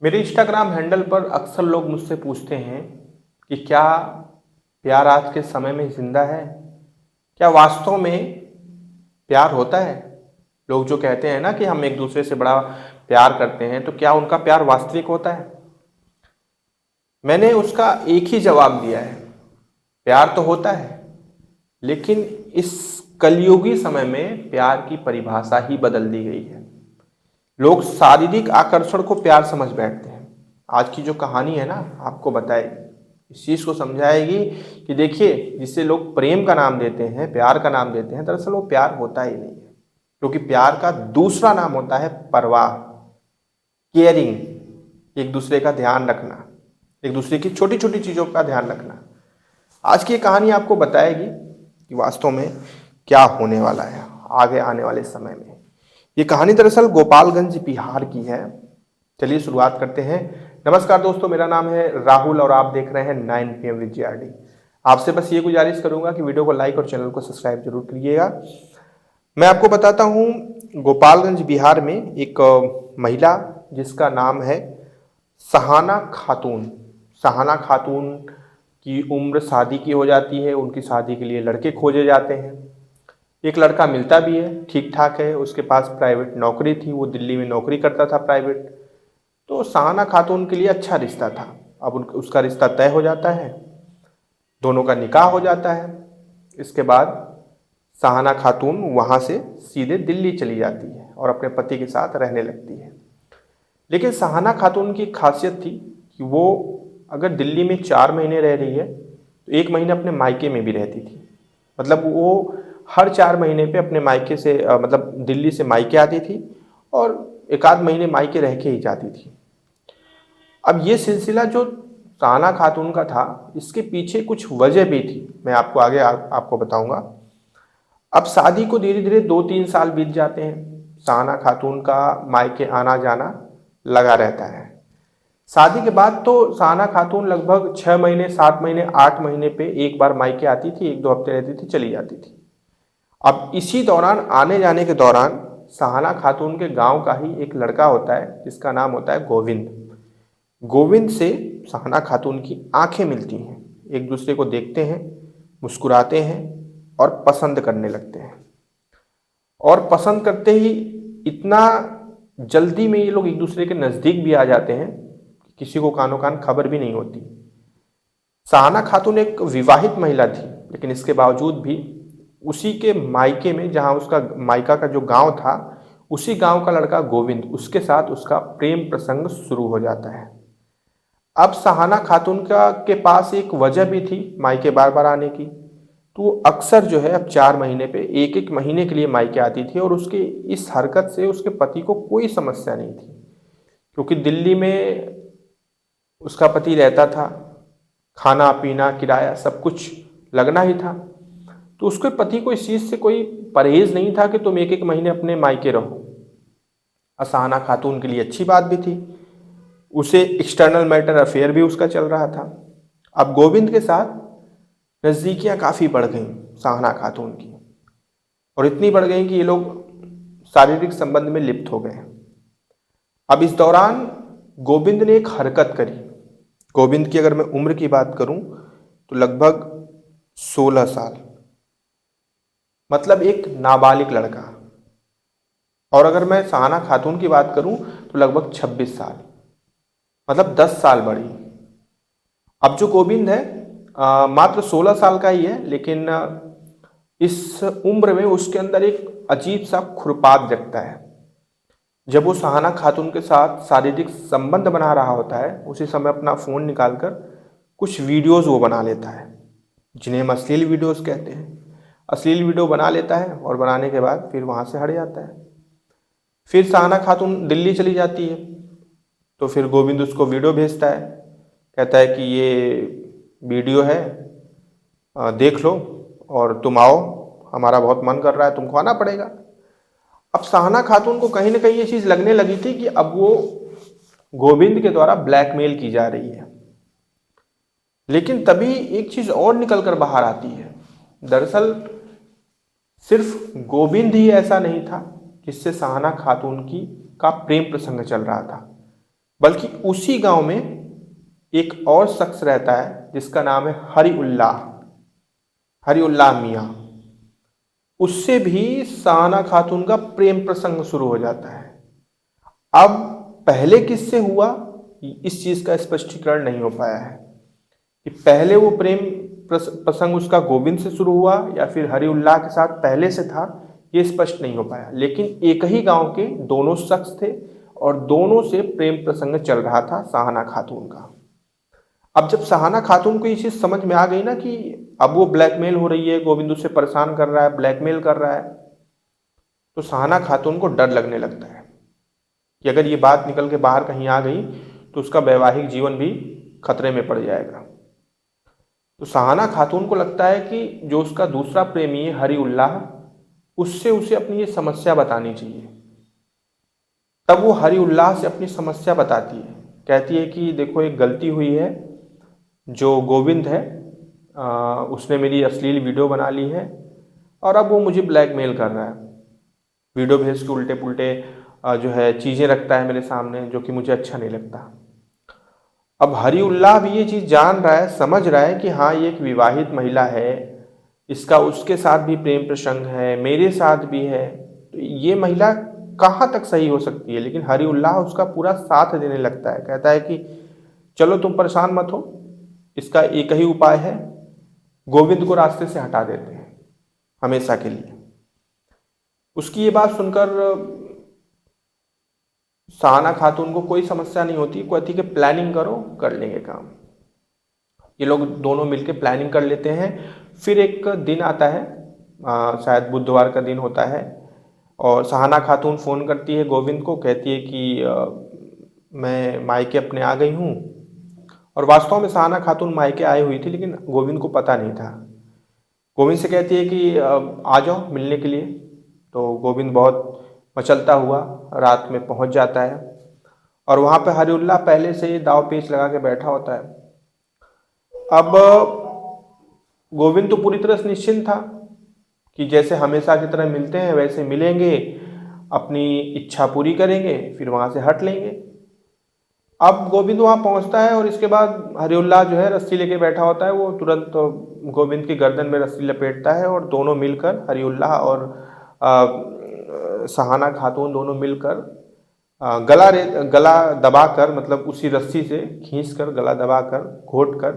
मेरे Instagram handle पर अक्सर लोग मुझसे पूछते हैं कि क्या प्यार आज के समय में जिंदा है। क्या वास्तव में प्यार होता है। लोग जो कहते हैं ना कि हम एक दूसरे से बड़ा प्यार करते हैं, तो क्या उनका प्यार वास्तविक होता है। मैंने उसका एक ही जवाब दिया है, प्यार तो होता है, लेकिन इस कलयुगी समय में प्यार की परिभाषा ही बदल दी गई है। लोग शारीरिक आकर्षण को प्यार समझ बैठते हैं। आज की जो कहानी है ना, आपको बताएगी, इस चीज को समझाएगी कि देखिए, जिसे लोग प्रेम का नाम देते हैं, प्यार का नाम देते हैं, दरअसल वो प्यार होता ही नहीं है। क्योंकि प्यार का दूसरा नाम होता है परवाह, केयरिंग, एक दूसरे का ध्यान रखना, एक दूसरे की छोटी छोटी चीजों का ध्यान रखना। आज की ये कहानी आपको बताएगी कि वास्तव में क्या होने वाला है आगे आने वाले समय में। ये कहानी दरअसल गोपालगंज बिहार की है। चलिए शुरुआत करते हैं। नमस्कार दोस्तों, मेरा नाम है राहुल और आप देख रहे हैं 9 PM विद जीआरडी। आपसे बस ये गुजारिश करूंगा कि वीडियो को लाइक और चैनल को सब्सक्राइब जरूर करिएगा। मैं आपको बताता हूँ, गोपालगंज बिहार में एक महिला जिसका नाम है सहाना खातून। सहाना खातून की उम्र शादी की हो जाती है। उनकी शादी के लिए लड़के खोजे जाते हैं। एक लड़का मिलता भी है, ठीक ठाक है, उसके पास प्राइवेट नौकरी थी, वो दिल्ली में नौकरी करता था प्राइवेट। तो सहाना खातून के लिए अच्छा रिश्ता था। अब उसका रिश्ता तय हो जाता है, दोनों का निकाह हो जाता है। इसके बाद सहाना खातून वहाँ से सीधे दिल्ली चली जाती है और अपने पति के साथ रहने लगती है। लेकिन सहाना खातून की खासियत थी कि वो अगर दिल्ली में 4 महीने रह रही है तो 1 महीने अपने मायके में भी रहती थी। मतलब वो हर 4 महीने पे अपने मायके से मतलब दिल्ली से मायके आती थी और एक आध महीने मायके रह के ही जाती थी। अब ये सिलसिला जो सहाना खातून का था, इसके पीछे कुछ वजह भी थी, मैं आपको आगे आपको बताऊंगा। अब शादी को धीरे धीरे 2-3 साल बीत जाते हैं। सहाना खातून का मायके आना जाना लगा रहता है। शादी के बाद तो सहाना खातून लगभग 6 महीने, 7 महीने, 8 महीने पे एक बार मायके आती थी, 1-2 हफ्ते रहती थी, चली जाती थी। अब इसी दौरान, आने जाने के दौरान, सहाना खातून के गांव का ही एक लड़का होता है जिसका नाम होता है गोविंद। गोविंद से सहाना खातून की आंखें मिलती हैं, एक दूसरे को देखते हैं, मुस्कुराते हैं और पसंद करने लगते हैं। और पसंद करते ही इतना जल्दी में ये लोग एक दूसरे के नज़दीक भी आ जाते हैं, किसी को कानो कान खबर भी नहीं होती। सहाना खातून एक विवाहित महिला थी, लेकिन इसके बावजूद भी उसी के मायके में, जहाँ उसका मायका का जो गांव था, उसी गांव का लड़का गोविंद, उसके साथ उसका प्रेम प्रसंग शुरू हो जाता है। अब सहाना खातून का के पास एक वजह भी थी मायके बार बार आने की। तो वो अक्सर जो है, अब 4 महीने पे 1-1 महीने के लिए मायके आती थी और उसके इस हरकत से उसके पति को कोई समस्या नहीं थी। क्योंकि दिल्ली में उसका पति रहता था, खाना पीना किराया सब कुछ लगना ही था। तो उसके पति को इस चीज़ से कोई परहेज नहीं था कि तुम 1-1 महीने अपने मायके रहो। सहाना खातून के लिए अच्छी बात भी थी, उसे एक्सटर्नल मैटर अफेयर भी उसका चल रहा था। अब गोविंद के साथ नज़दीकियाँ काफ़ी बढ़ गईं सहाना खातून की, और इतनी बढ़ गई कि ये लोग शारीरिक संबंध में लिप्त हो गए। अब इस दौरान गोविंद ने एक हरकत करी। गोविंद की अगर मैं उम्र की बात करूं तो लगभग 16 साल, मतलब एक नाबालिग लड़का। और अगर मैं सहाना खातून की बात करूं तो लगभग 26 साल, मतलब 10 साल बड़ी। अब जो गोविंद है मात्र 16 साल का ही है, लेकिन इस उम्र में उसके अंदर एक अजीब सा खुरपात जगता है। जब वो सहाना खातून के साथ शारीरिक संबंध बना रहा होता है, उसी समय अपना फ़ोन निकालकर कुछ वीडियोस वो बना लेता है, जिन्हें हम अश्लील वीडियोस कहते हैं। अश्लील वीडियो बना लेता है और बनाने के बाद फिर वहाँ से हट जाता है। फिर सहाना खातून दिल्ली चली जाती है, तो फिर गोविंद उसको वीडियो भेजता है, कहता है कि ये वीडियो है, देख लो और तुम आओ, हमारा बहुत मन कर रहा है, तुमको आना पड़ेगा। अब सहाना खातून को कहीं ना कहीं ये चीज़ लगने लगी थी कि अब वो गोविंद के द्वारा ब्लैकमेल की जा रही है। लेकिन तभी एक चीज़ और निकल कर बाहर आती है। दरअसल सिर्फ गोविंद ही ऐसा नहीं था जिससे सहाना खातून की का प्रेम प्रसंग चल रहा था। बल्कि उसी गांव में एक और शख्स रहता है जिसका नाम है हरिउल्लाह मियाँ। उससे भी सहाना खातून का प्रेम प्रसंग शुरू हो जाता है। अब पहले किससे हुआ, इस चीज का स्पष्टीकरण नहीं हो पाया है कि पहले वो प्रेम प्रसंग उसका गोविंद से शुरू हुआ या फिर हरिउल्लाह के साथ पहले से था, ये स्पष्ट नहीं हो पाया। लेकिन एक ही गांव के दोनों शख्स थे और दोनों से प्रेम प्रसंग चल रहा था सहाना खातून का। अब जब सहाना खातून को ये चीज समझ में आ गई ना कि अब वो ब्लैकमेल हो रही है, गोविंद उसे परेशान कर रहा है, ब्लैकमेल कर रहा है, तो सहाना खातून को डर लगने लगता है कि अगर ये बात निकल के बाहर कहीं आ गई तो उसका वैवाहिक जीवन भी खतरे में पड़ जाएगा। तो सहाना खातून को लगता है कि जो उसका दूसरा प्रेमी है हरिउल्लाह, उससे उसे अपनी ये समस्या बतानी चाहिए। तब वो हरिउल्लाह से अपनी समस्या बताती है, कहती है कि देखो एक गलती हुई है, जो गोविंद है उसने मेरी अश्लील वीडियो बना ली है और अब वो मुझे ब्लैकमेल कर रहा है, वीडियो भेज के उल्टे पुल्टे जो है चीज़ें रखता है मेरे सामने, जो कि मुझे अच्छा नहीं लगता। अब हरिउल्लाह भी ये चीज़ जान रहा है, समझ रहा है कि हाँ ये एक विवाहित महिला है, इसका उसके साथ भी प्रेम प्रसंग है, मेरे साथ भी है, तो ये महिला कहाँ तक सही हो सकती है। लेकिन हरिउल्लाह उसका पूरा साथ देने लगता है, कहता है कि चलो तुम परेशान मत हो, इसका एक ही उपाय है, गोविंद को रास्ते से हटा देते हैं हमेशा के लिए। उसकी ये बात सुनकर सहाना खातून को कोई समस्या नहीं होती, कहती कि प्लानिंग करो, कर लेंगे काम। ये लोग दोनों मिलकर प्लानिंग कर लेते हैं। फिर एक दिन आता है, शायद बुधवार का दिन होता है, और सहाना खातून फ़ोन करती है गोविंद को, कहती है कि मैं मायके अपने आ गई हूँ। और वास्तव में सहाना खातून मायके आई हुई थी, लेकिन गोविंद को पता नहीं था। गोविंद से कहती है कि आ जाओ मिलने के लिए। तो गोविंद बहुत मचलता हुआ रात में पहुंच जाता है और वहां पे हरिउल्लाह पहले से ही दाव पेच लगा के बैठा होता है। अब गोविंद तो पूरी तरह से निश्चिंत था कि जैसे हमेशा की तरह मिलते हैं वैसे मिलेंगे, अपनी इच्छा पूरी करेंगे, फिर वहां से हट लेंगे। अब गोविंद वहां पहुंचता है और इसके बाद हरिउल्लाह जो है रस्सी लेके बैठा होता है, वो तुरंत गोविंद की गर्दन में रस्सी लपेटता है और दोनों मिलकर, हरिउल्लाह और सहाना खातून दोनों मिलकर गला दबाकर, मतलब उसी रस्सी से खींचकर गला दबाकर घोट कर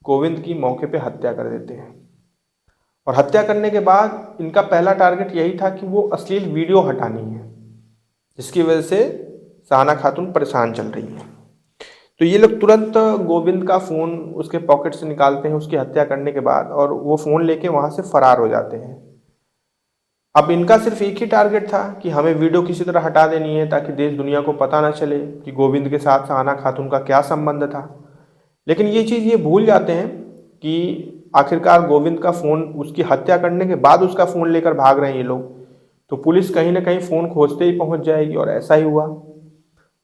गोविंद की मौके पे हत्या कर देते हैं। और हत्या करने के बाद इनका पहला टारगेट यही था कि वो अश्लील वीडियो हटानी है, जिसकी वजह से सहाना खातून परेशान चल रही है। तो ये लोग तुरंत गोविंद का फ़ोन उसके पॉकेट से निकालते हैं उसकी हत्या करने के बाद, और वो फ़ोन लेके वहाँ से फरार हो जाते हैं। अब इनका सिर्फ एक ही टारगेट था कि हमें वीडियो किसी तरह हटा देनी है, ताकि देश दुनिया को पता ना चले कि गोविंद के साथ सहाना खातून का क्या संबंध था। लेकिन ये चीज़ ये भूल जाते हैं कि आखिरकार गोविंद का फ़ोन, उसकी हत्या करने के बाद उसका फ़ोन लेकर भाग रहे हैं ये लोग, तो पुलिस कहीं ना कहीं फ़ोन खोजते ही पहुंच जाएगी। और ऐसा ही हुआ।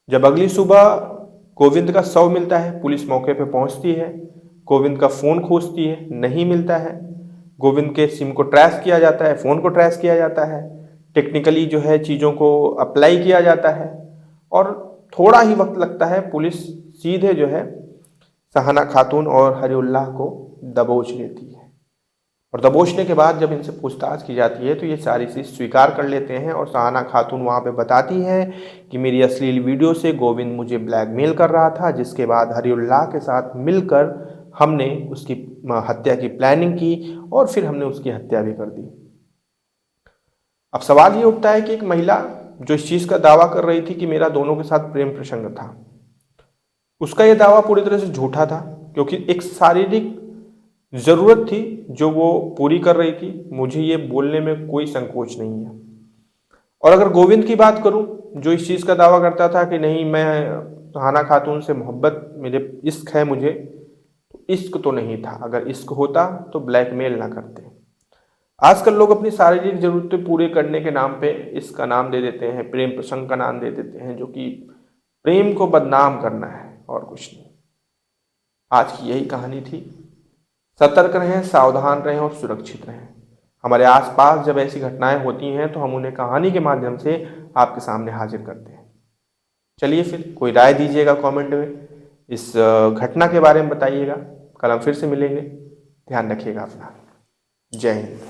जब अगली सुबह गोविंद का शव मिलता है, पुलिस मौके पर पहुंचती है, गोविंद का फ़ोन खोजती है, नहीं मिलता है। गोविंद के सिम को ट्रेस किया जाता है, फ़ोन को ट्रेस किया जाता है, टेक्निकली जो है चीज़ों को अप्लाई किया जाता है, और थोड़ा ही वक्त लगता है, पुलिस सीधे जो है सहाना खातून और हरिउल्लाह को दबोच लेती है। और दबोचने के बाद जब इनसे पूछताछ की जाती है तो ये सारी चीज़ स्वीकार कर लेते हैं, और सहाना खातून वहाँ पे बताती है कि मेरी अश्लील वीडियो से गोविंद मुझे ब्लैकमेल कर रहा था, जिसके बाद हरिउल्लाह के साथ मिलकर हमने उसकी हत्या की प्लानिंग की और फिर हमने उसकी हत्या भी कर दी। अब सवाल ये उठता है कि एक महिला जो इस चीज़ का दावा कर रही थी कि मेरा दोनों के साथ प्रेम प्रसंग था, उसका यह दावा पूरी तरह से झूठा था, क्योंकि एक शारीरिक ज़रूरत थी जो वो पूरी कर रही थी। मुझे ये बोलने में कोई संकोच नहीं है। और अगर गोविंद की बात करूं, जो इस चीज़ का दावा करता था कि नहीं, मैं सहाना खातून से मोहब्बत, मेरे इश्क है मुझे, इश्क तो नहीं था। अगर इश्क होता तो ब्लैकमेल ना करते। आजकल लोग अपनी शारीरिक जरूरतें पूरे करने के नाम पे इश्क का नाम दे देते हैं, प्रेम प्रसंग का नाम दे देते हैं, जो कि प्रेम को बदनाम करना है और कुछ नहीं। आज की यही कहानी थी। सतर्क रहें, सावधान रहें और सुरक्षित रहें। हमारे आसपास जब ऐसी घटनाएं होती हैं तो हम उन्हें कहानी के माध्यम से आपके सामने हाजिर करते हैं। चलिए फिर कोई राय दीजिएगा कमेंट में, इस घटना के बारे में बताइएगा। कल हम फिर से मिलेंगे। ध्यान रखिएगा अपना। जय हिंद।